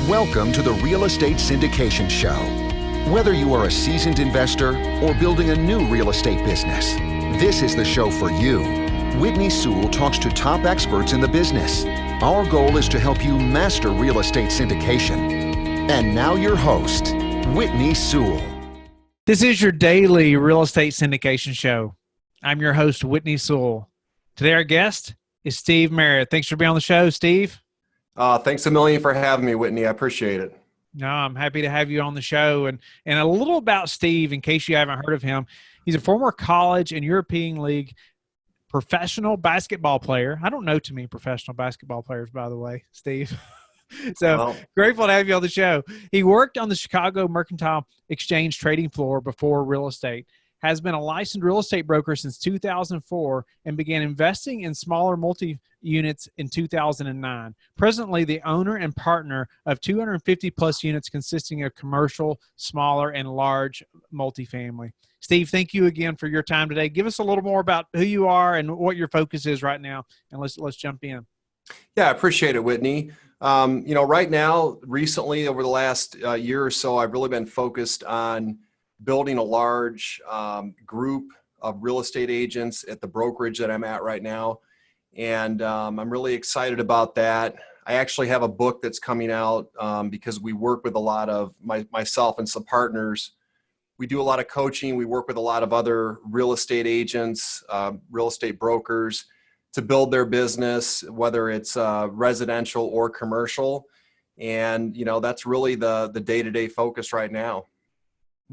Welcome to the Real Estate Syndication Show. Whether you are a seasoned investor or building a new real estate business, this is the show for you. Whitney Sewell talks to top experts in the business. Our goal is to help you master real estate syndication. And now your host, Whitney Sewell. This is your daily real estate syndication show. I'm your host, Whitney Sewell. Today our guest is Steve Merritt. Thanks for being on the show, Steve. Thanks a million for having me, Whitney. I appreciate it. No, I'm happy to have you on the show. And a little about Steve, in case you haven't heard of him. He's a former college and European League professional basketball player. I don't know too many professional basketball players, by the way, Steve. Grateful to have you on the show. He worked on the Chicago Mercantile Exchange trading floor before real estate, has been a licensed real estate broker since 2004, and began investing in smaller multi-units in 2009. Presently, the owner and partner of 250-plus units consisting of commercial, smaller, and large multifamily. Steve, thank you again for your time today. Give us a little more about who you are and what your focus is right now, and let's jump in. Yeah, I appreciate it, Whitney. Right now, recently, over the last year or so, I've really been focused on building a large group of real estate agents at the brokerage that I'm at right now. And I'm really excited about that. I actually have a book that's coming out because we work with a lot of myself and some partners. We do a lot of coaching. We work with a lot of other real estate agents, real estate brokers to build their business, whether it's residential or commercial. And, that's really the day-to-day focus right now.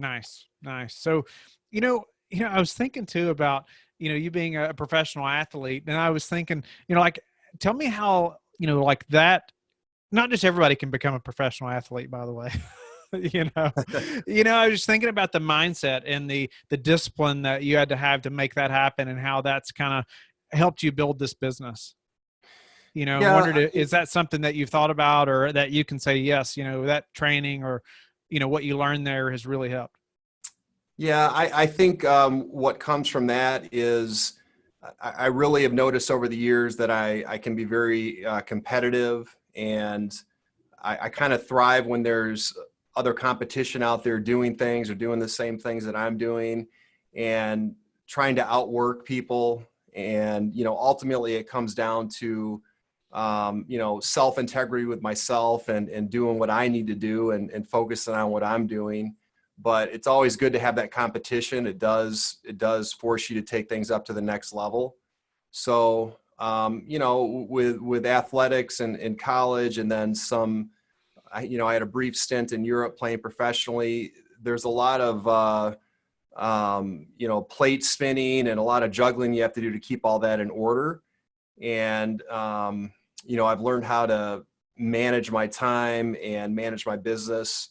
Nice. So, I was thinking too about, you being a professional athlete, and I was thinking, tell me how, that, not just everybody can become a professional athlete, by the way. I was just thinking about the mindset and the discipline that you had to have to make that happen, and how that's kind of helped you build this business. Wondered, is that something that you've thought about, or that you can say, yes, that training or, what you learned there has really helped? Yeah, I think what comes from that is I really have noticed over the years that I can be very competitive, and I kind of thrive when there's other competition out there doing things or doing the same things that I'm doing and trying to outwork people. And, ultimately it comes down to, self-integrity with myself and doing what I need to do and focusing on what I'm doing. But it's always good to have that competition. It does force you to take things up to the next level. So, with athletics and in college, and then I had a brief stint in Europe playing professionally. There's a lot of, plate spinning and a lot of juggling you have to do to keep all that in order. And, I've learned how to manage my time and manage my business,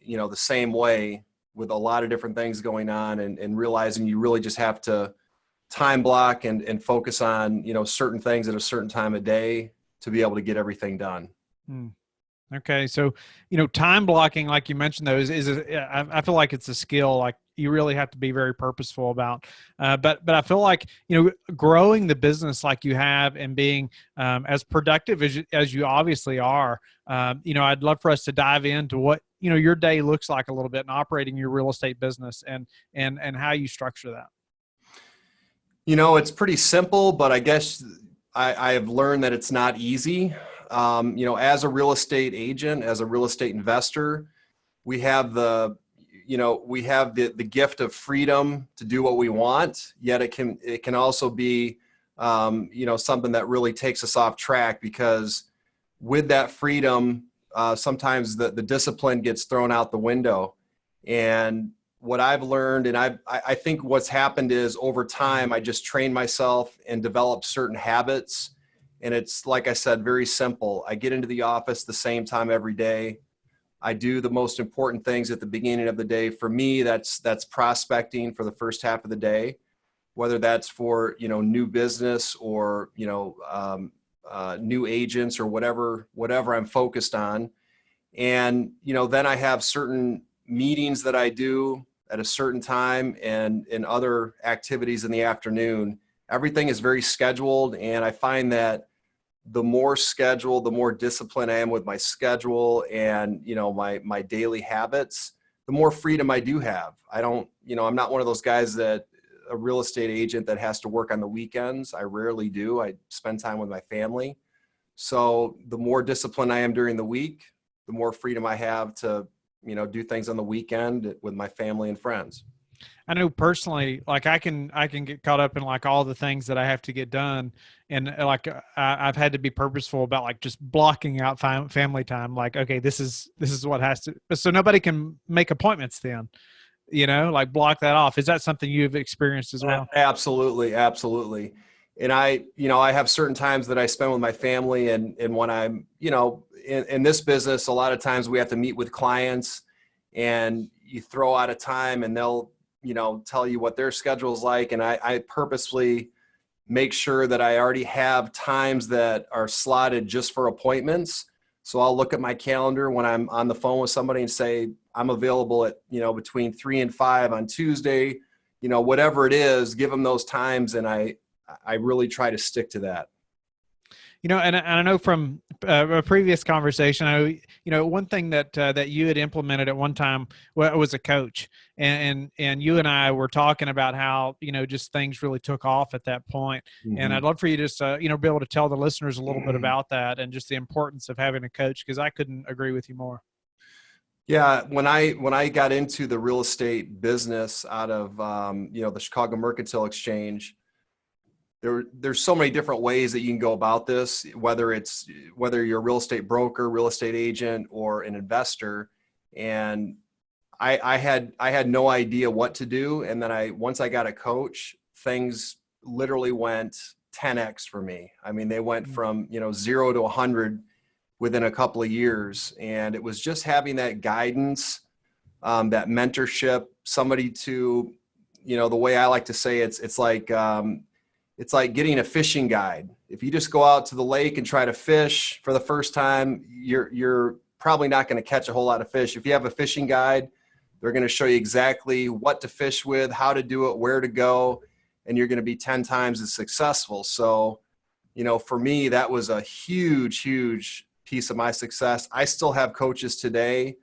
the same way, with a lot of different things going on, and realizing you really just have to time block and focus on, certain things at a certain time of day to be able to get everything done. Okay. So, time blocking, like you mentioned, though, I feel like it's a skill, like you really have to be very purposeful about, but I feel like, growing the business like you have and being as productive as you obviously are, I'd love for us to dive into what, your day looks like a little bit, and operating your real estate business and how you structure that. It's pretty simple, but I guess I have learned that it's not easy. As a real estate agent, as a real estate investor, we have the gift of freedom to do what we want, yet it can also be, something that really takes us off track, because with that freedom, sometimes the discipline gets thrown out the window. And what I've learned, and I think what's happened is, over time, I just trained myself and developed certain habits. And it's, like I said, very simple. I get into the office the same time every day. I do the most important things at the beginning of the day. For me, that's prospecting for the first half of the day, whether that's for, new business or, new agents or whatever I'm focused on. And, then I have certain meetings that I do at a certain time, and other activities in the afternoon. Everything is very scheduled. And I find that the more scheduled, the more disciplined I am with my schedule and, my daily habits, the more freedom I do have. I don't, I'm not one of those guys that a real estate agent that has to work on the weekends. I rarely do. I spend time with my family. So the more disciplined I am during the week, the more freedom I have to, do things on the weekend with my family and friends. I know personally, like I can get caught up in like all the things that I have to get done. And like, I've had to be purposeful about like just blocking out family time. Like, okay, this is what has to, so nobody can make appointments then, like block that off. Is that something you've experienced as well? Absolutely. Absolutely. And I have certain times that I spend with my family, and when I'm, in this business, a lot of times we have to meet with clients, and you throw out a time and they'll, tell you what their schedule is like. And I purposely make sure that I already have times that are slotted just for appointments. So I'll look at my calendar when I'm on the phone with somebody and say, I'm available at, between 3 and 5 on Tuesday, whatever it is, give them those times. And I really try to stick to that. And I know from a previous conversation, one thing that you had implemented at one time was a coach, and you and I were talking about how, just things really took off at that point. Mm-hmm. And I'd love for you to just, be able to tell the listeners a little bit about that and just the importance of having a coach, because I couldn't agree with you more. Yeah. When I got into the real estate business out of, the Chicago Mercantile Exchange, there's so many different ways that you can go about this, whether you're a real estate broker, real estate agent, or an investor. And I had no idea what to do. And then once I got a coach, things literally went 10x for me. I mean, they went from, 0 to 100 within a couple of years. And it was just having that guidance, that mentorship, somebody to, the way I like to say it's like getting a fishing guide. If you just go out to the lake and try to fish for the first time, you're probably not going to catch a whole lot of fish. If you have a fishing guide, they're going to show you exactly what to fish with, how to do it, where to go, and you're going to be 10 times as successful. So, for me, that was a huge, huge piece of my success. I still have coaches today,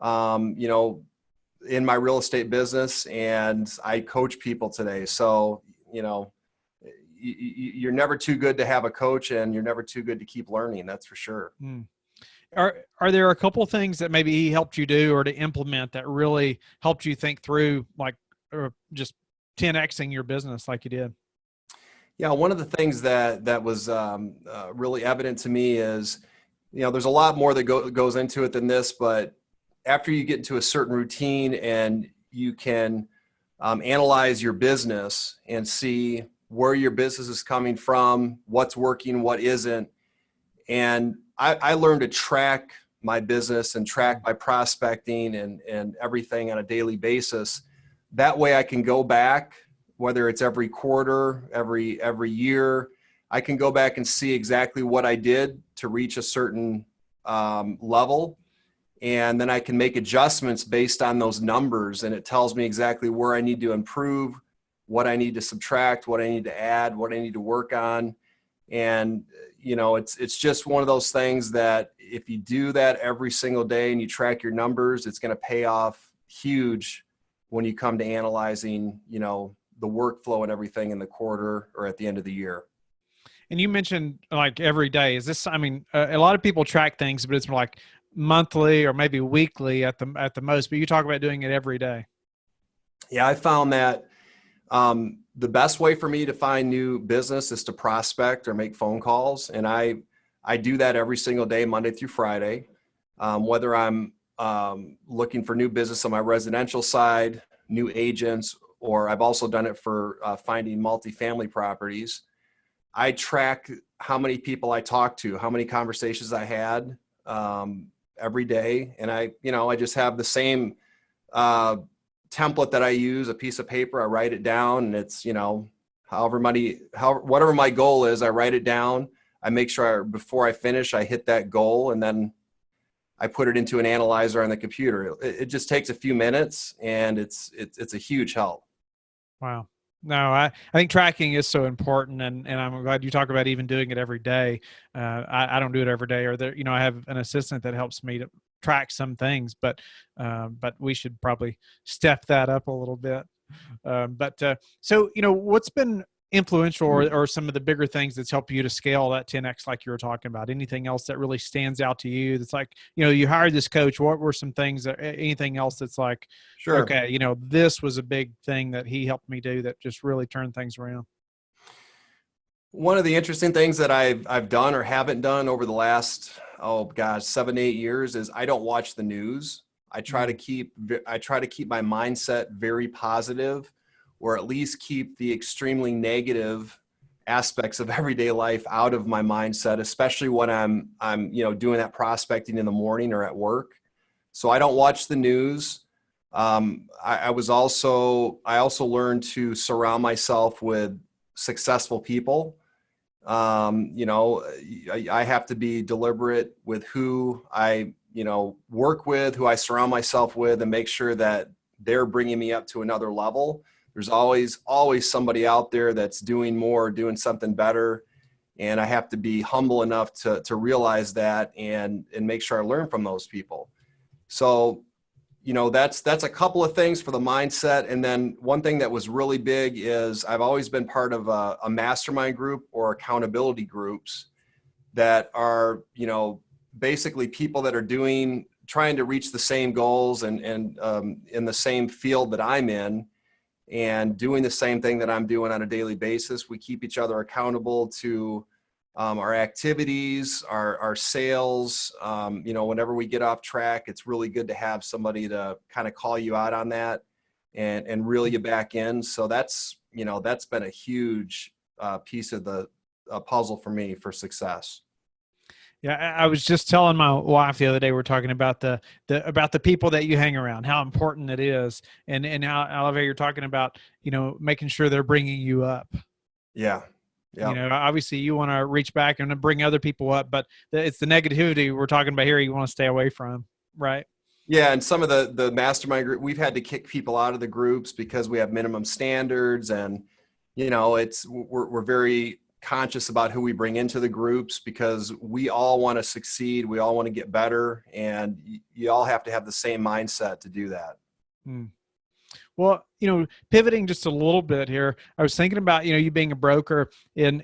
in my real estate business, and I coach people today. So, you're never too good to have a coach, and you're never too good to keep learning. That's for sure. Are there a couple things that maybe he helped you do or to implement that really helped you think through, like, or just 10xing your business like you did? Yeah. One of the things that was really evident to me is, there's a lot more that goes into it than this, but after you get into a certain routine and you can analyze your business and see where your business is coming from, what's working, what isn't. And I learned to track my business and track my prospecting and everything on a daily basis. That way I can go back, whether it's every quarter, every year, I can go back and see exactly what I did to reach a certain level. And then I can make adjustments based on those numbers. And it tells me exactly where I need to improve, what I need to subtract, what I need to add, what I need to work on. And, it's just one of those things that if you do that every single day and you track your numbers, it's going to pay off huge when you come to analyzing, the workflow and everything in the quarter or at the end of the year. And you mentioned like every day. Is this, a lot of people track things, but it's like monthly or maybe weekly at the most, but you talk about doing it every day. Yeah. I found that the best way for me to find new business is to prospect or make phone calls. And I do that every single day, Monday through Friday. Whether I'm looking for new business on my residential side, new agents, or I've also done it for finding multifamily properties. I track how many people I talked to, how many conversations I had every day. And I just have the same template that I use, a piece of paper, I write it down, and it's, whatever my goal is, I write it down. I make sure before I finish, I hit that goal, and then I put it into an analyzer on the computer. It just takes a few minutes, and it's a huge help. Wow. No, I think tracking is so important, and I'm glad you talk about even doing it every day. I don't do it every day, or there, I have an assistant that helps me to track some things, but we should probably step that up a little bit. So, what's been influential or some of the bigger things that's helped you to scale that 10X like you were talking about? Anything else that really stands out to you that's like, you hired this coach. What were some things that anything else that's like, Sure. okay, this was a big thing that he helped me do that just really turned things around? One of the interesting things that I've done or haven't done over the last, oh gosh, 7, 8 years is I don't watch the news. I try to keep my mindset very positive, or at least keep the extremely negative aspects of everyday life out of my mindset, especially when I'm doing that prospecting in the morning or at work. So I don't watch the news. I also learned to surround myself with successful people. I have to be deliberate with who I work with, who I surround myself with, and make sure that they're bringing me up to another level. There's always somebody out there that's doing more, doing something better. And I have to be humble enough to realize that and make sure I learn from those people. So, that's a couple of things for the mindset. And then one thing that was really big is I've always been part of a mastermind group or accountability groups that are, basically people that are trying to reach the same goals and in the same field that I'm in, and doing the same thing that I'm doing on a daily basis. We keep each other accountable to our activities, our sales. Whenever we get off track, it's really good to have somebody to kind of call you out on that and reel you back in. So that's been a huge piece of the puzzle for me for success. Yeah, I was just telling my wife the other day, we're talking about about the people that you hang around, how important it is, and how you're talking about, making sure they're bringing you up. Yeah. Yeah. Obviously you want to reach back and bring other people up, but it's the negativity we're talking about here you want to stay away from, right? Yeah, and some of the mastermind group, we've had to kick people out of the groups because we have minimum standards, and we're very conscious about who we bring into the groups because we all want to succeed, we all want to get better, and you all have to have the same mindset to do that. Well, pivoting just a little bit here, I was thinking about, you being a broker and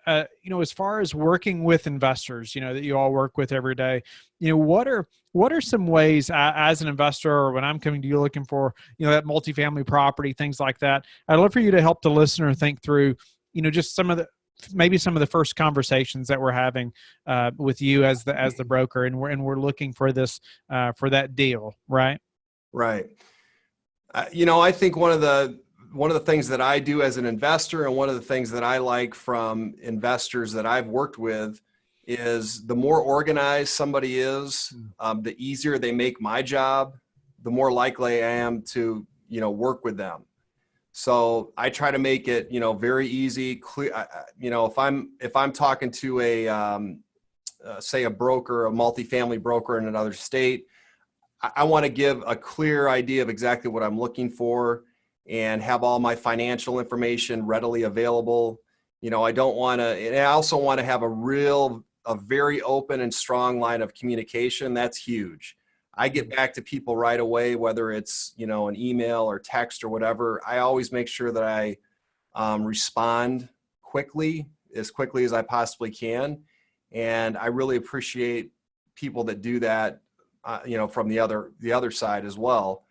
as far as working with investors, that you all work with every day, what are some ways as an investor, or when I'm coming to you looking for, that multifamily property, things like that, I'd love for you to help the listener think through, just maybe some of the first conversations that we're having with you as the broker, and we're looking for this for that deal, right? Right. I think one of the things that I do as an investor, and one of the things that I like from investors that I've worked with, is the more organized somebody is, the easier they make my job, the more likely I am to, work with them. So I try to make it, very easy, clear. If I'm talking to say a broker, a multifamily broker in another state, I want to give a clear idea of exactly what I'm looking for and have all my financial information readily available. I don't want to, and I also want to have a very open and strong line of communication. That's huge. I get back to people right away, whether it's, an email or text or whatever. I always make sure that I respond as quickly as I possibly can. And I really appreciate people that do that, from the other side as well.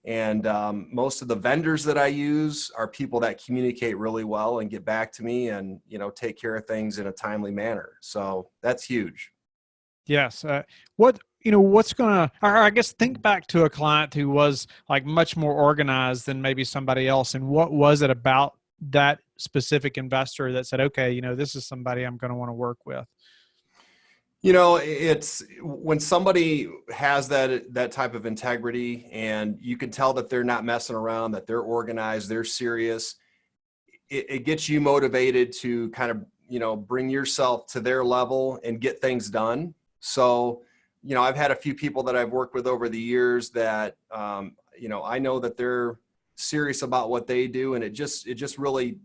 And most of the vendors that I use are people that communicate really well and get back to me and, take care of things in a timely manner. So that's huge. Yes. What's going to, or I guess think back to a client who was like much more organized than maybe somebody else. And what was it about that specific investor that said, okay, this is somebody I'm going to want to work with? It's when somebody has that type of integrity, and you can tell that they're not messing around, that they're organized, they're serious. It gets you motivated to kind of, bring yourself to their level and get things done. So, I've had a few people that I've worked with over the years that, I know that they're serious about what they do. And it just really,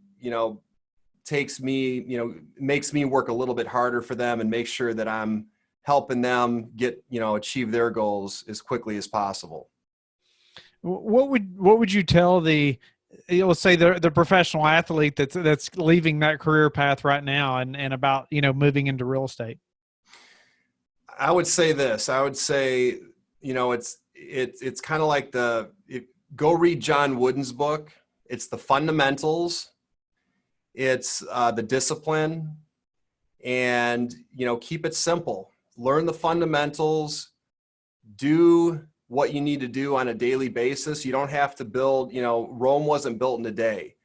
takes me, makes me work a little bit harder for them and make sure that I'm helping them get, achieve their goals as quickly as possible. What would you tell let's say the professional athlete that's leaving that career path right now and about, moving into real estate? I would say this. I would say, it's kind of like go read John Wooden's book. It's the fundamentals. It's the discipline, and, keep it simple. Learn the fundamentals, do what you need to do on a daily basis. You don't have to build, Rome wasn't built in a day.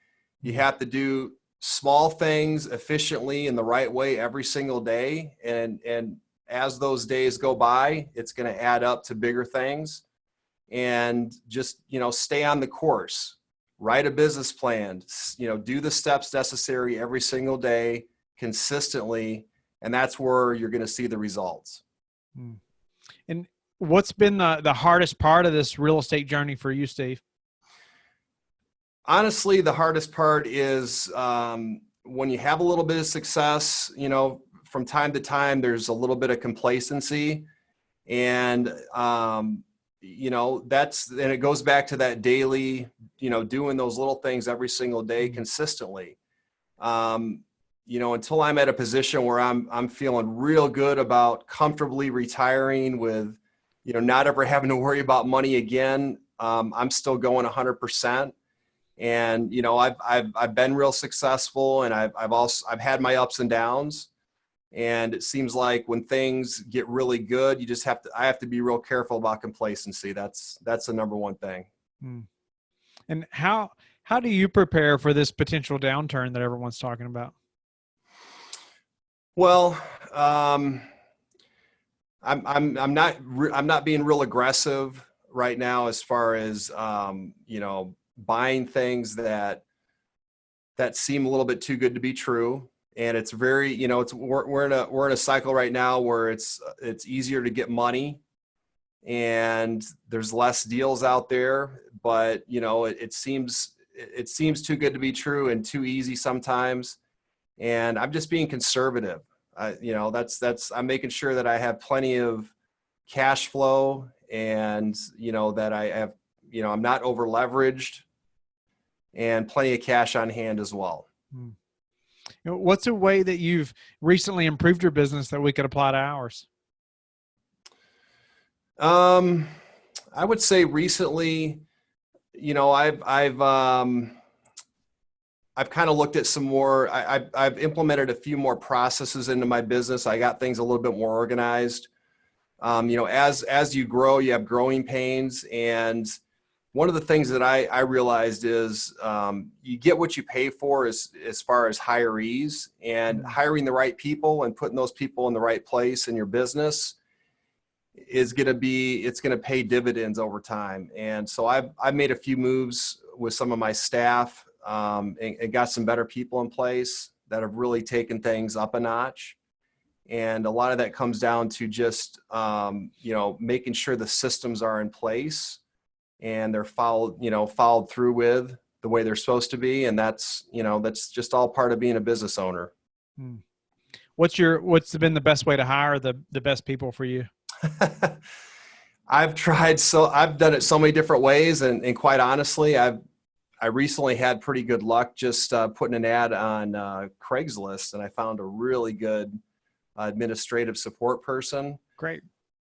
You have to do small things efficiently in the right way every single day. And as those days go by, it's going to add up to bigger things. And just, stay on the course, write a business plan, do the steps necessary every single day consistently. And that's where you're going to see the results. And what's been the hardest part of this real estate journey for you, Steve? Honestly, the hardest part is when you have a little bit of success, from time to time, there's a little bit of complacency. And, and it goes back to that daily, doing those little things every single day consistently. Until I'm at a position where I'm feeling real good about comfortably retiring with, not ever having to worry about money again. I'm still going 100%. And, I've been real successful, and I've had my ups and downs. And it seems like when things get really good, I have to be real careful about complacency. That's the number one thing. And how do you prepare for this potential downturn that everyone's talking about? Well, I'm not being real aggressive right now as far as, buying things that seem a little bit too good to be true. And it's very, we're in a cycle right now where it's easier to get money, and there's less deals out there, but it seems too good to be true and too easy sometimes. And I'm just being conservative. I'm making sure that I have plenty of cash flow, and, that I have, I'm not over leveraged, and plenty of cash on hand as well. What's a way that you've recently improved your business that we could apply to ours? I would say recently, I've kind of looked at some more, I've implemented a few more processes into my business. I got things a little bit more organized. As you grow, you have growing pains. And one of the things that I realized is you get what you pay for as far as hirees, and hiring the right people and putting those people in the right place in your business it's going to pay dividends over time. And so I've made a few moves with some of my staff and got some better people in place that have really taken things up a notch. And a lot of that comes down to just, making sure the systems are in place and they're followed through with the way they're supposed to be. And that's just all part of being a business owner. What's been the best way to hire the best people for you? I've done it so many different ways. And quite honestly, I recently had pretty good luck just putting an ad on Craigslist, and I found a really good administrative support person. Great.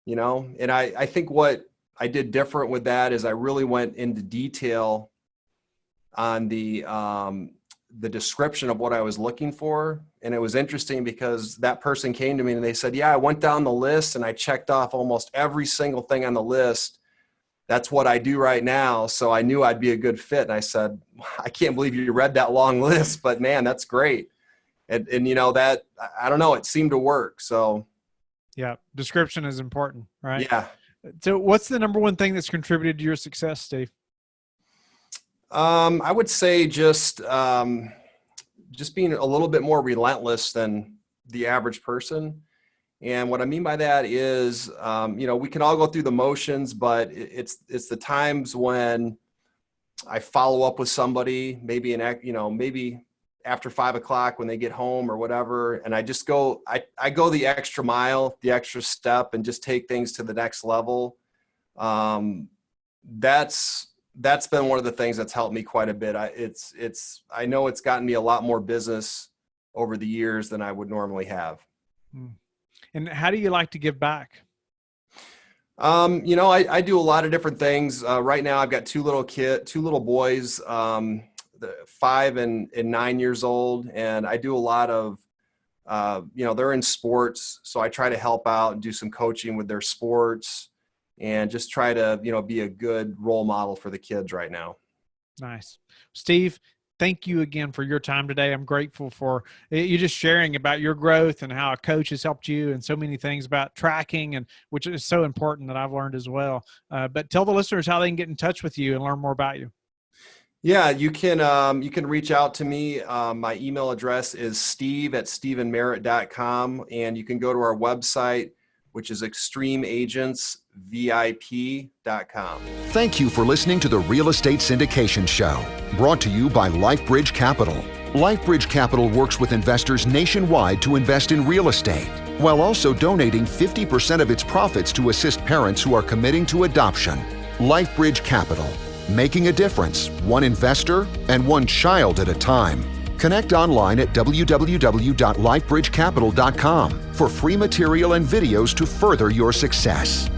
And I think what I did different with that is I really went into detail on the description of what I was looking for. And it was interesting because that person came to me and they said, yeah, I went down the list and I checked off almost every single thing on the list. That's what I do right now. So I knew I'd be a good fit. And I said, I can't believe you read that long list, but man, that's great. And that, I don't know, it seemed to work. So yeah, description is important, right? Yeah. So what's the number one thing that's contributed to your success, Steve? I would say just being a little bit more relentless than the average person. And what I mean by that is, we can all go through the motions, but it's the times when, I follow up with somebody, maybe maybe after 5 o'clock when they get home or whatever. And I just go, I go the extra mile, the extra step, and just take things to the next level. That's been one of the things that's helped me quite a bit. I know it's gotten me a lot more business over the years than I would normally have. And how do you like to give back? I do a lot of different things. Right now I've got two little boys, 5 and 9 years old. And I do a lot of, they're in sports. So I try to help out and do some coaching with their sports and just try to, be a good role model for the kids right now. Nice. Steve, thank you again for your time today. I'm grateful for you just sharing about your growth and how a coach has helped you and so many things about tracking, and which is so important that I've learned as well. But tell the listeners how they can get in touch with you and learn more about you. Yeah, you can reach out to me. My email address is steve@stephenmerritt.com, and you can go to our website, which is extremeagentsvip.com. Thank you for listening to the Real Estate Syndication Show, brought to you by LifeBridge Capital. LifeBridge Capital works with investors nationwide to invest in real estate, while also donating 50% of its profits to assist parents who are committing to adoption. LifeBridge Capital, making a difference, one investor and one child at a time. Connect online at www.lifebridgecapital.com for free material and videos to further your success.